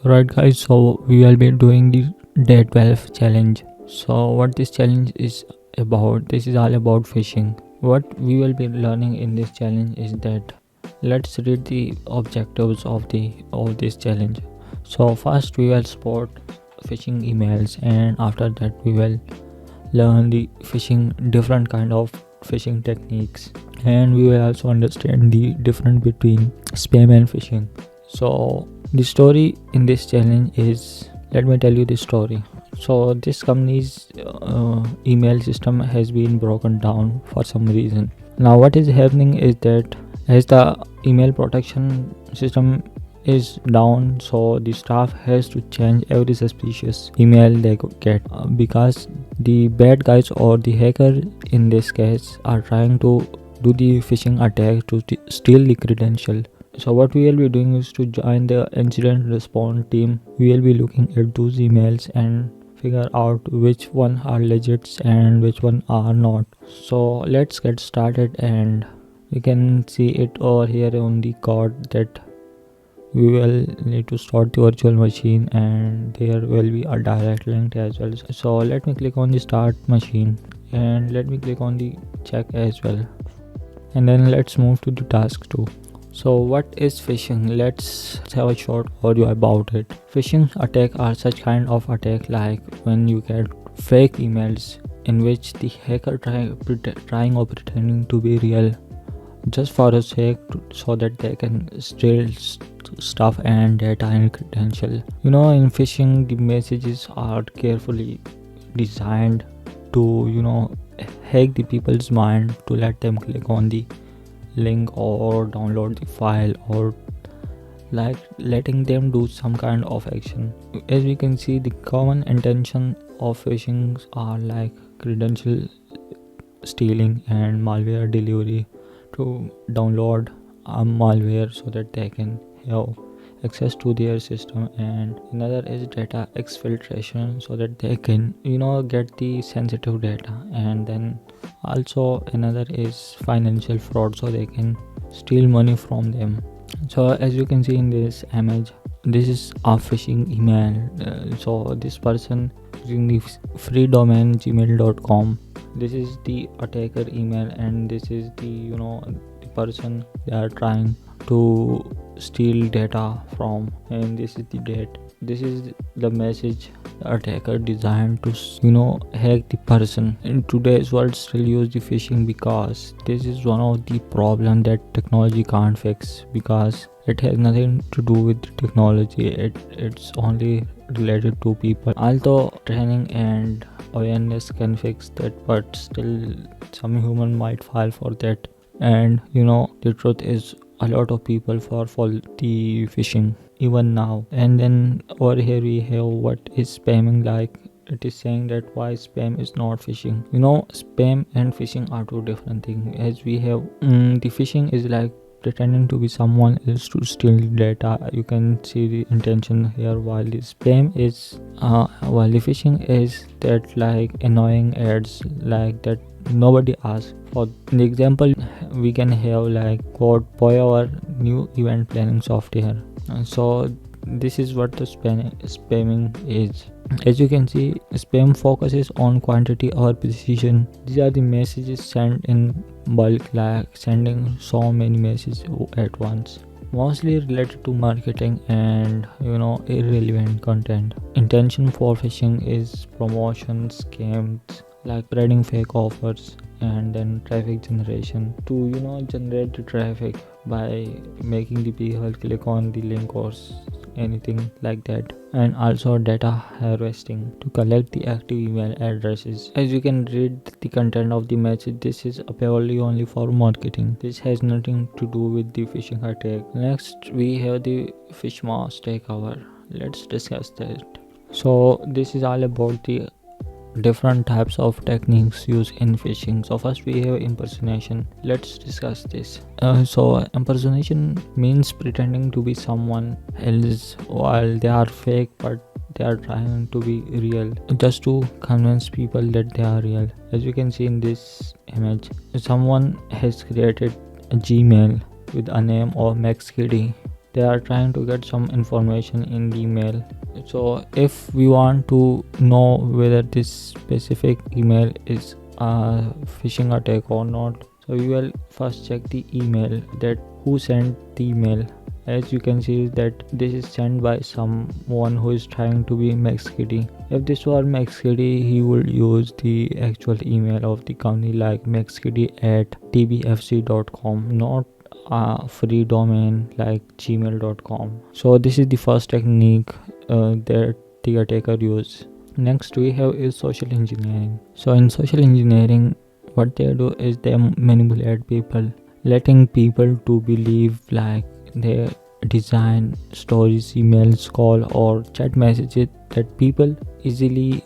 Right guys, so we will be doing the day 12 challenge. So what this challenge is about, this is all about phishing. What we will be learning in this challenge is that let's read the objectives of this challenge. So first we will spot phishing emails, and after that we will learn the phishing different kind of phishing techniques, and we will also understand the difference between spam and phishing. So the story in this challenge is, let me tell you the story. So this company's email system has been broken down for some reason. Now what is happening is that as the email protection system is down, so the staff has to change every suspicious email they get, because the bad guys or the hacker in this case are trying to do the phishing attack to steal the credential. So what we will be doing is to join the incident response team. We will be looking at those emails and figure out which one are legit and which one are not. So let's get started, and you can see it over here on the code that we will need to start the virtual machine, and there will be a direct link as well. So let me click on the start machine, and let me click on the check as well, and then let's move to the task 2. So what is phishing? Let's have a short audio about it. Phishing attacks are such kind of attack like when you get fake emails in which the hacker trying or pretending to be real just for a sake so that they can steal stuff and data and credential. In phishing the messages are carefully designed to hack the people's mind to let them click on the link or download the file, or like letting them do some kind of action. As we can see, the common intention of phishing are like credential stealing and malware delivery to download a malware so that they can have access to their system, and another is data exfiltration so that they can get the sensitive data, and then also another is financial fraud so they can steal money from them. So as you can see in this image, this is a phishing email. So this person using the free domain gmail.com, this is the attacker email, and this is the person they are trying to steal data from, and this is the date. This is the message the attacker designed to hack the person. In today's world still use the phishing because this is one of the problem that technology can't fix, because it has nothing to do with the technology. It's only related to people. Although training and awareness can fix that, but still some human might fall for that. And the truth is a lot of people fall for the phishing even now. And then over here we have what is spamming. Like, it is saying that why spam is not phishing. Spam and phishing are two different things. As we have the phishing is like pretending to be someone else to steal data. You can see the intention here, while the spam is while the phishing is that like annoying ads like that nobody asks for. The example we can have like code boy our new event planning software. So this is what the spamming is. As you can see, spam focuses on quantity or precision. These are the messages sent in bulk, like sending so many messages at once, mostly related to marketing and irrelevant content. Intention for phishing is promotion scams like spreading fake offers, and then traffic generation to generate the traffic by making the people click on the link or anything like that. And also data harvesting to collect the active email addresses. As you can read the content of the message, this is purely only for marketing. This has nothing to do with the phishing attack. Next we have the Phishmas takeover. Let's discuss that. So this is all about the different types of techniques used in phishing. So first we have impersonation. Let's discuss this. So impersonation means pretending to be someone else while they are fake, but they are trying to be real just to convince people that they are real. As you can see in this image, someone has created a Gmail with a name of Max Kitty they are trying to get some information in the email. So if we want to know whether this specific email is a phishing attack or not, so we will first check the email, that who sent the email. As you can see that this is sent by someone who is trying to be Max Kitty. If this were Max Kitty, he would use the actual email of the company like maxkitty@tbfc.com, not a free domain like gmail.com. So this is the first technique that the attacker use. Next we have is social engineering. So in social engineering, what they do is they manipulate people, letting people to believe like they design stories, emails, call or chat messages that people easily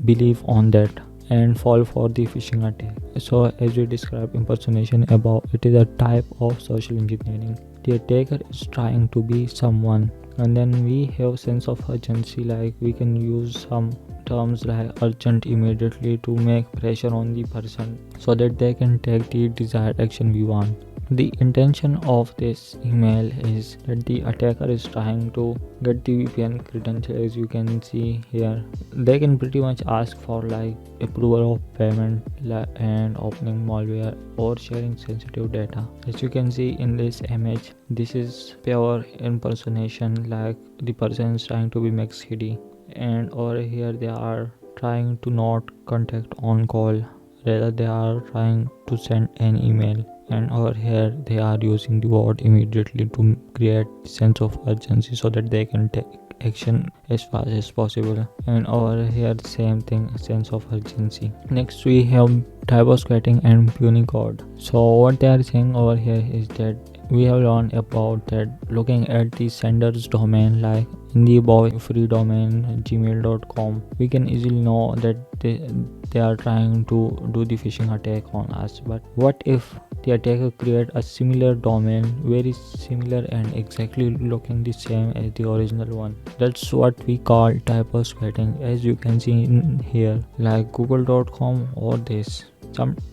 believe on that and fall for the phishing attack. So as we described impersonation above, it is a type of social engineering. The attacker is trying to be someone, and then we have sense of urgency, like we can use some terms like urgent immediately to make pressure on the person so that they can take the desired action we want. The intention of this email is that the attacker is trying to get the VPN credential. As you can see here, they can pretty much ask for like approval of payment and opening malware or sharing sensitive data. As you can see in this image, this is pure impersonation, like the person is trying to be Max Kitty, and over here they are trying to not contact on call, rather they are trying to send an email, and over here they are using the word immediately to create sense of urgency so that they can take action as fast as possible. And over here same thing, sense of urgency. Next we have Typosquatting and Punycode. So what they are saying over here is that we have learned about that looking at the sender's domain, like in the above free domain gmail.com, we can easily know that they are trying to do the phishing attack on us. But what if the attacker create a similar domain, very similar and exactly looking the same as the original one? That's what we call typosquatting, as you can see in here, like google.com or this.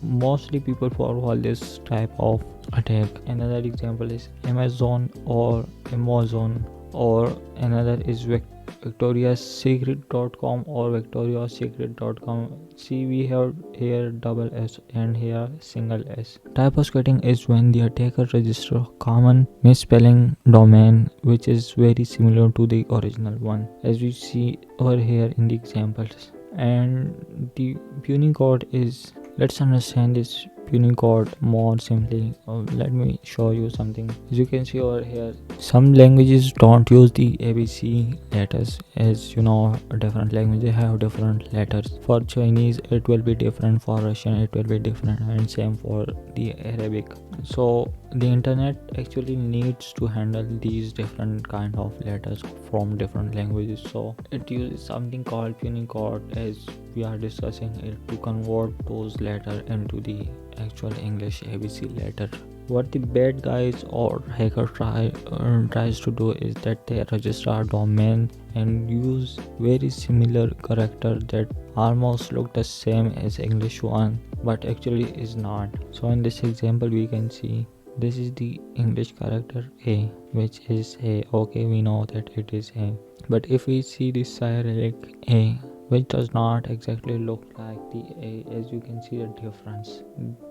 Mostly people fall this type of attack. Another example is Amazon or Amazon, or another is victoriasecret.com or victoriasecret.com. See, we have here double S and here single S. Typosquatting is when the attacker registers a common misspelling domain which is very similar to the original one, as we see over here in the examples. And the Punycode is, let's understand this Punycode more simply. Let me show you something. As you can see over here, some languages don't use the ABC letters. As you know, different languages have different letters. For Chinese it will be different, for Russian it will be different, and same for the Arabic. So the internet actually needs to handle these different kind of letters from different languages, so it uses something called Punycode, as we are discussing it, to convert those letters into the actual English ABC letter. What the bad guys or hacker tries to do is that they register a domain and use very similar character that almost look the same as English one, but actually is not. So in this example we can see this is the English character A, which is A. Okay, we know that it is A. But if we see the Cyrillic A, which does not exactly look like the A, as you can see the difference.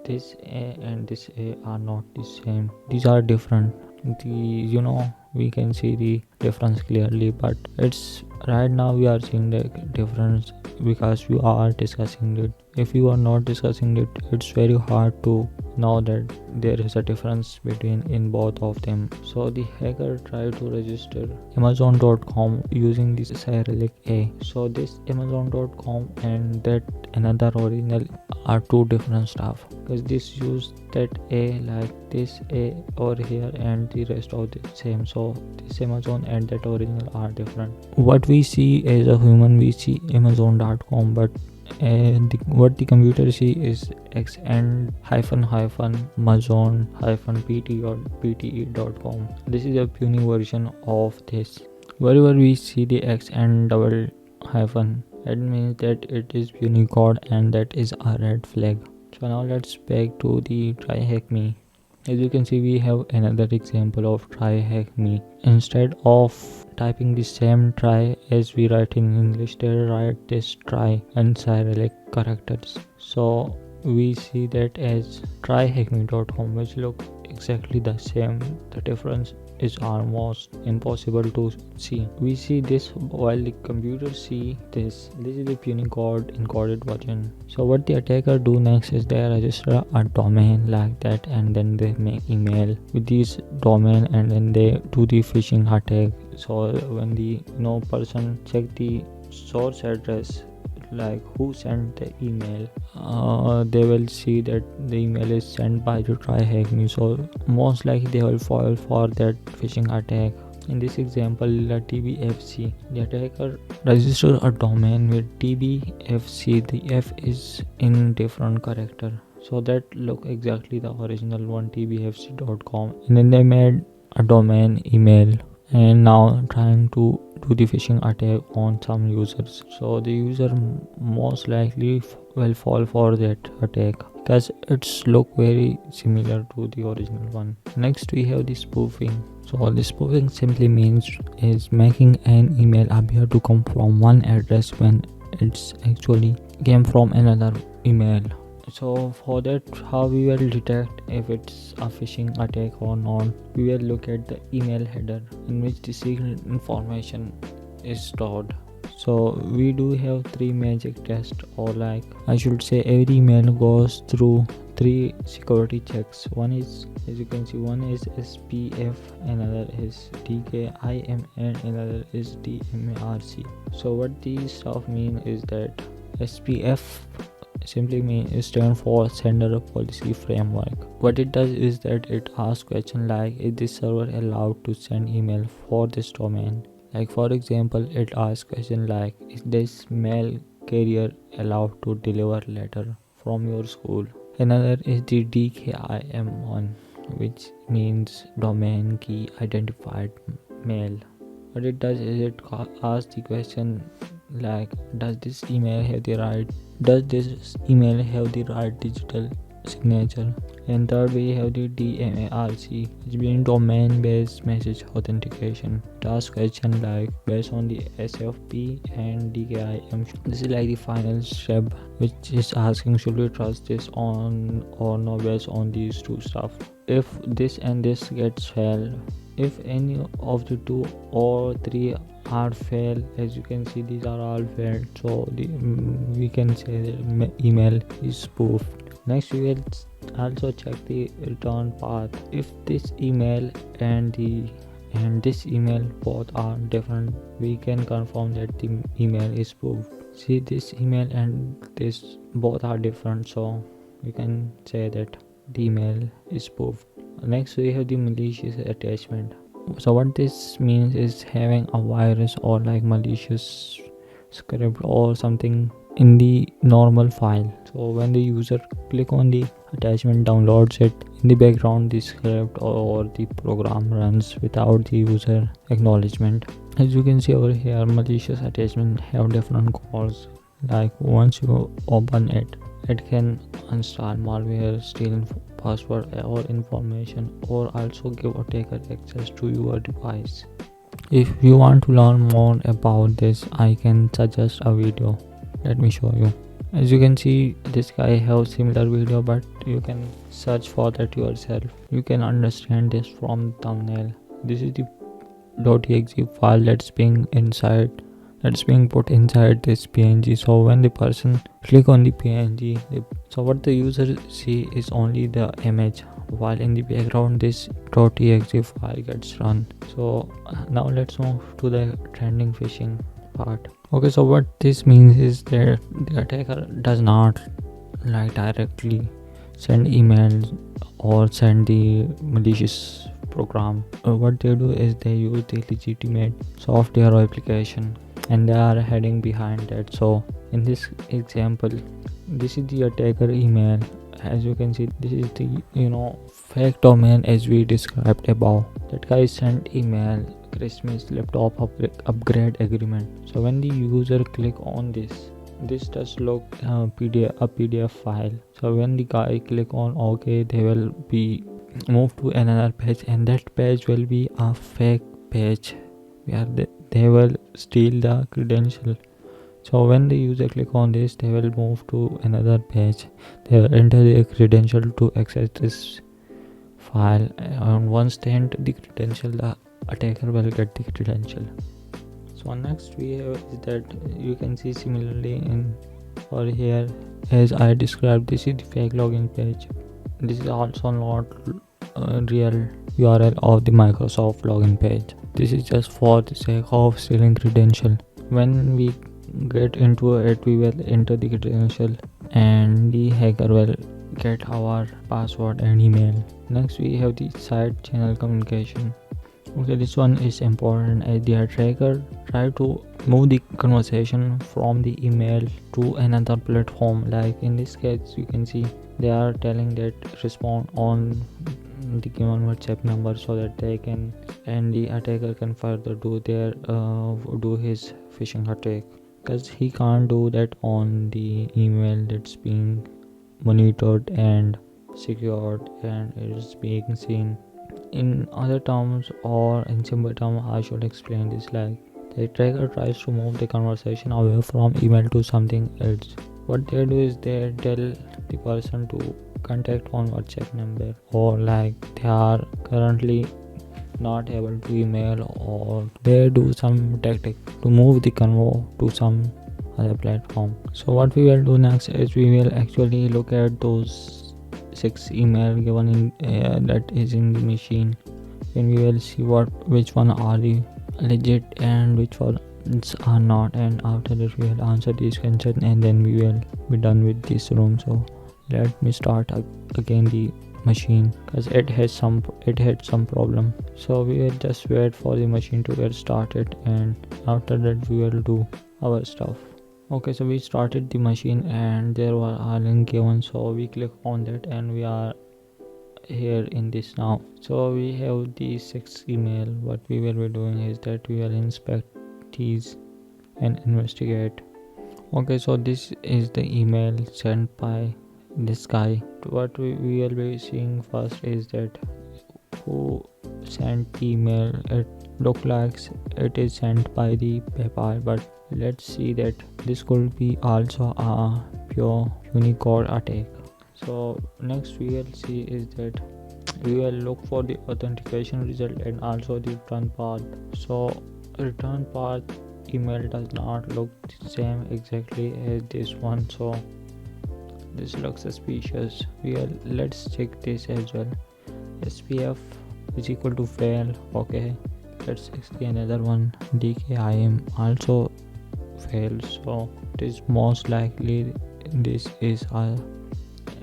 This A and this A are not the same. These are different. We can see the difference clearly, but it's right now we are seeing the difference because we are discussing it. If you are not discussing it, it's very hard to know that there is a difference in both of them. So the hacker tried to register Amazon.com using this Cyrillic A. So this Amazon.com and that another original are two different stuff, because this use that A, like this A over here, and the rest of the same. So this Amazon and that original are different. What we see as a human, we see Amazon.com, but what the computer see is x and Amazon pt or pte.com. This is a puny version of this. Wherever we see the x and double hyphen, that means that it is Punycode, and that is a red flag. So now let's back to the TryHackMe. As you can see, we have another example of TryHackMe. Instead of typing the same try as we write in English, they write this try and Cyrillic characters. So we see that as tryhackme.com, which look exactly the same. The difference is almost impossible to see. We see this while the computer see this. This is the Punycode encoded version. So what the attacker do next is they register a domain like that, and then they make email with this domain, and then they do the phishing attack. So when the person check the source address, like who sent the email, they will see that the email is sent by the TryHackMe. So most likely they will fall for that phishing attack. In this example, the TBFC, the attacker registered a domain with TBFC. The F is in different character, so that look exactly the original one, tbfc.com, and then they made a domain email, and now trying to do the phishing attack on some users. So the user most likely will fall for that attack because it's look very similar to the original one. Next we have the spoofing. So the spoofing simply means is making an email appear to come from one address when it's actually came from another email. So for that, how we will detect if it's a phishing attack or not, we will look at the email header in which the secret information is stored. So we do have three magic tests, or like I should say every email goes through three security checks. One is, as you can see, one is SPF, another is DKIM, and another is DMARC. So what these stuff mean is that SPF simply means stand for Sender Policy Framework. What it does is that it asks questions like, is this server allowed to send email for this domain? Like for example, it asks question like, is this mail carrier allowed to deliver letter from your school? Another is the DKIM one, which means domain key identified mail. What it does is it asks the question like, does this email have the right digital signature? And third, we have the DMARC, which means domain based message authentication. It asks question like, based on the SFP and DKIM, this is like the final step, which is asking, should we trust this on or no based on these two stuff. If this and this gets failed, if any of the two or three are failed, as you can see these are all failed, so we can say the email is spoofed. Next we will also check the return path. If this email and this email both are different, we can confirm that the email is spoofed. See, this email and this both are different, so we can say that the email is spoofed. Next we have the malicious attachment. So what this means is having a virus or like malicious script or something in the normal file. So when the user click on the attachment, downloads it, in the background the script or the program runs without the user acknowledgement. As you can see over here, malicious attachment have different calls. Like once you open it, it can install malware, steal password or information, or also give attacker access to your device. If you want to learn more about this, I can suggest a video. Let me show you. As you can see, this guy have similar video, but you can search for that yourself. You can understand this from thumbnail. This is the .exe file that's being put inside this PNG. So when the person click on the PNG, so what the user see is only the image, while in the background this .exe file gets run. So now let's move to the trending phishing part. Okay, so what this means is that the attacker does not like directly send emails or send the malicious program. What they do is they use the legitimate software or application, and they are hiding behind that. So in this example, this is the attacker email. As you can see, this is the fake domain as we described above. That guy sent email, Christmas laptop upgrade agreement. So when the user click on this does look a PDF file. So when the guy click on OK, they will be move to another page, and that page will be a fake page where they will steal the credential. So when the user click on this, they will move to another page. They will enter their credential to access this file, and once they enter the credential, the attacker will get the credential. So next we have is that you can see similarly in or here, as I described, this is the fake login page. This is also not real URL of the Microsoft login page. This is just for the sake of stealing credential. When we get into it, we will enter the credential and the hacker will get our password and email. Next we have the side channel communication. Okay, this one is important as the attacker try to move the conversation from the email to another platform. Like in this case, you can see they are telling that respond on the given WhatsApp number so that they can, and the attacker can further do his phishing attack, because he can't do that on the email that's being monitored and secured and it is being seen. In other terms, or in simple terms, I should explain this like the attacker tries to move the conversation away from email to something else. What they do is they tell the person to contact on WhatsApp number, or like they are currently not able to email, or they do some tactic to move the convo to some other platform. So what we will do next is we will actually look at those 6 email given in that is in the machine, and we will see which one are the legit and which ones are not, and after that we will answer these questions and then we will be done with this room. So let me start again the machine, because it had some problem. So we will just wait for the machine to get started, and after that we will do our stuff. Okay, so we started the machine and there were a link given, so we click on that and we are here in this now. So we have these 6 email. What we will be doing is that we will inspect these and investigate. Okay, so this is the email sent by this guy. What we will be seeing first is that who sent the email. It looks like it is sent by the PayPal, but let's see that this could be also a pure Unicode attack. So next we will see is that we will look for the authentication result and also the return path. So return path email does not look the same exactly as this one, so this looks suspicious. Let's check this as well. SPF is equal to fail. Okay, let's see another one. DKIM also fails, so it is most likely this is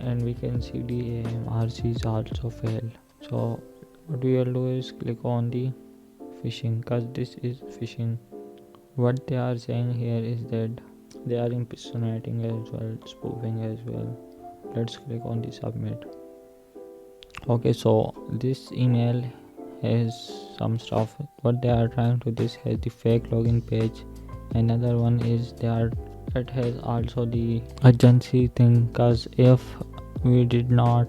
and we can see DMARC is also fail. So what we will do is click on the phishing, because this is phishing. What they are saying here is that they are impersonating as well, spoofing as well. Let's click on the submit. Okay, so this email has some stuff. What they are trying to this has the fake login page. Another one is it has also the urgency thing, because if we did not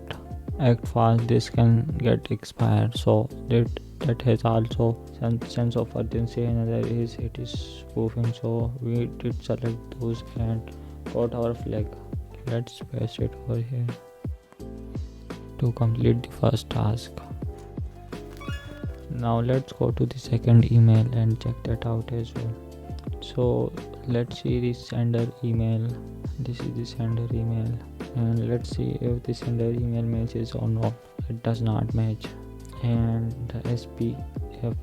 act fast, this can get expired. So that has also some sense of urgency. Another is it is spoofing, so we did select those and got our flag. Let's paste it over here to complete the first task. Now let's go to the second email and check that out as well. So let's see the sender email. This is the sender email, and let's see if the sender email matches or not. It does not match. And the SPF,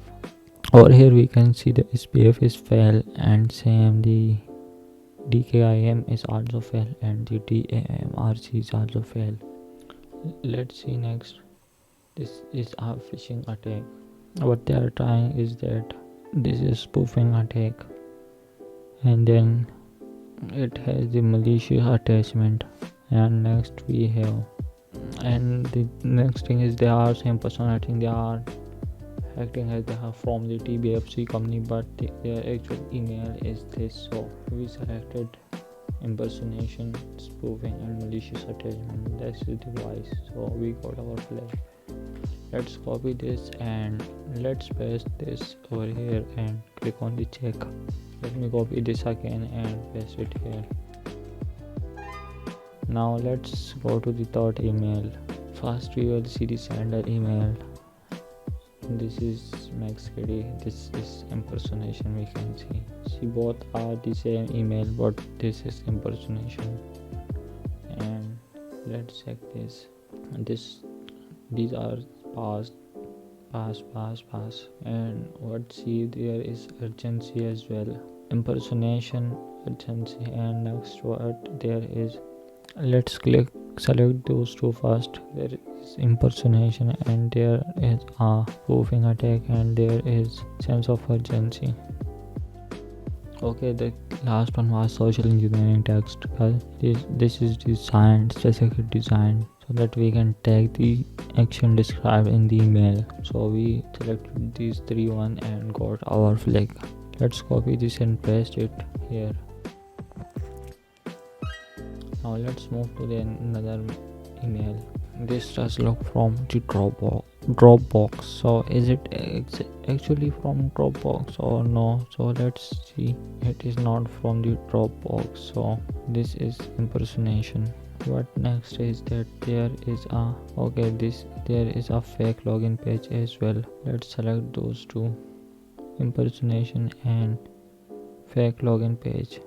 over here we can see the SPF is fail, and same the DKIM is also fail, and the DMARC is also fail. Let's see next. This is a phishing attack. What they are trying is that this is spoofing attack, and then it has the malicious attachment. And next we have, and the next thing is they are impersonating. They are acting as they are from the TBFC company, but their actual email is this. So we selected impersonation, spoofing and malicious attachment. That's the device, so we got our flag. Let's copy this and let's paste this over here and click on the check. Let me copy this again and paste it here. Now let's go to the third email. First we will see the sender email. This is MaxKD, this is impersonation. We can see both are the same email, but this is impersonation. And let's check this. These are pass, and what see there is urgency as well. Impersonation, urgency, and next word there is. Let's select those two first. There is impersonation and there is a spoofing attack and there is sense of urgency. Okay, the last one was social engineering text. This is designed, specifically designed so that we can tag the action described in the email. So we selected these three one and got our flag. Let's copy this and paste it here. Now let's move to another email. This does look from the Dropbox. So is it actually from Dropbox or no? So let's see. It is not from the Dropbox. So this is impersonation. What next is that there is a fake login page as well. Let's select those two, impersonation and fake login page.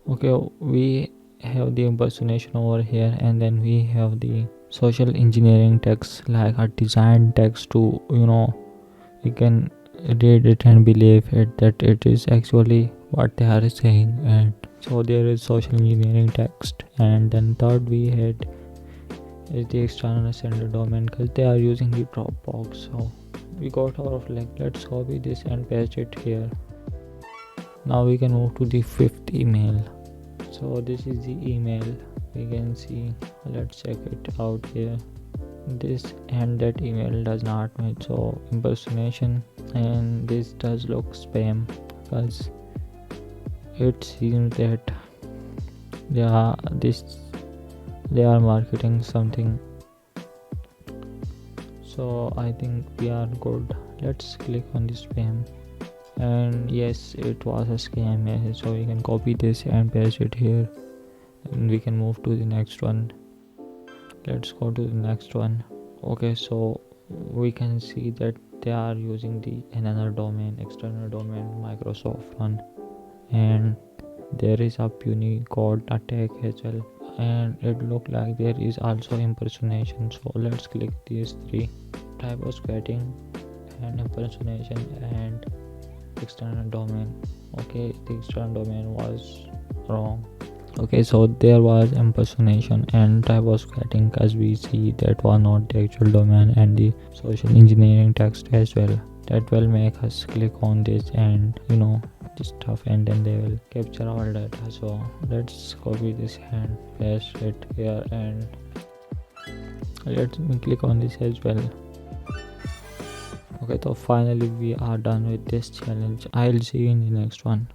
Okay, we have the impersonation over here, and then we have the social engineering text, like a design text to you can read it and believe it that it is actually what they are saying. And so there is social engineering text. And then third we had is the external sender domain, because they are using the Dropbox. So we got our flag. Let's copy this and paste it here. Now we can move to the fifth email. So this is the email, we can see. Let's check it out here. This and that email does not match, so impersonation. And this does look spam, because it seems that they are marketing something. So I think we are good. Let's click on the spam. And yes, it was a scam message, so we can copy this and paste it here, and we can move to the next one. Let's go to the next one. Okay, so we can see that they are using another domain, external domain, Microsoft one, and there is a Punycode attack as well, and it looked like there is also impersonation. So let's click these three: Typosquatting and impersonation and external domain. Okay, the external domain was wrong. Okay, so there was impersonation and Typosquatting, because we see that was not the actual domain, and the social engineering text as well. That will make us click on this and this stuff, and then they will capture our data. So let's copy this and paste it here, and let me click on this as well. Okay, so finally we are done with this challenge. I'll see you in the next one.